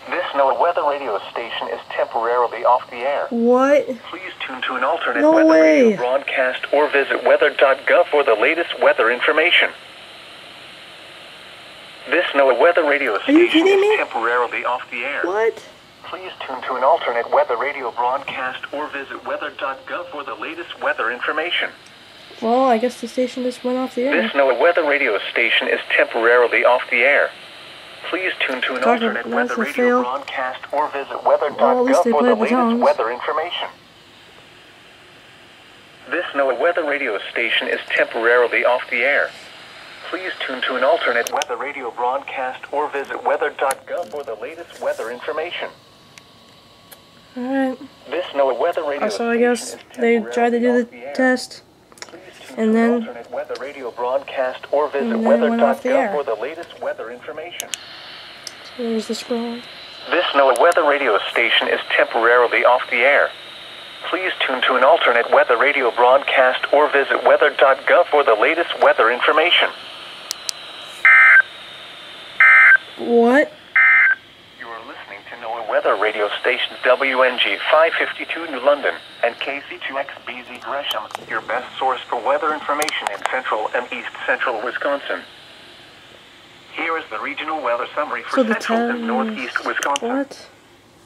This NOAA weather radio station is temporarily off the air. What? Please tune to an alternate No weather way. radio broadcast or visit weather.gov for the latest weather information. This NOAA weather radio station is temporarily off the air. What? Please tune to an alternate weather radio broadcast or visit weather.gov for the latest weather information. Well, I guess the station just went off the air. This NOAA weather radio station is temporarily off the air. Please tune to an alternate weather radio broadcast or visit weather.gov for the latest weather information. This NOAA weather radio station is temporarily off the air. Please tune to an alternate weather radio broadcast or visit weather.gov for the latest weather information. Alright. This NOAA weather radio So I guess they tried to do the test, and then weather radio broadcast or visit it went off the air. weather.gov for the latest weather information. So there's the scroll. This NOAA weather radio station is temporarily off the air. Please tune to an alternate weather radio broadcast or visit weather.gov for the latest weather information. What? You are listening to NOAA weather radio stations WNG 552 New London and KC2XBZ Gresham, your best source for weather information in central and east central Wisconsin. Here is the regional weather summary for central and northeast Wisconsin. What?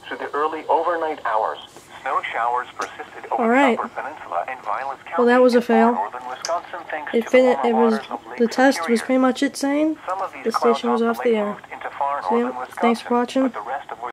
Through the early overnight hours, snow showers persisted over the Upper Peninsula and Violence County. Well, that was a fail. Northern Wisconsin, thanks It to was the test was pretty much it saying the station was off the air. So yeah, thanks for watching.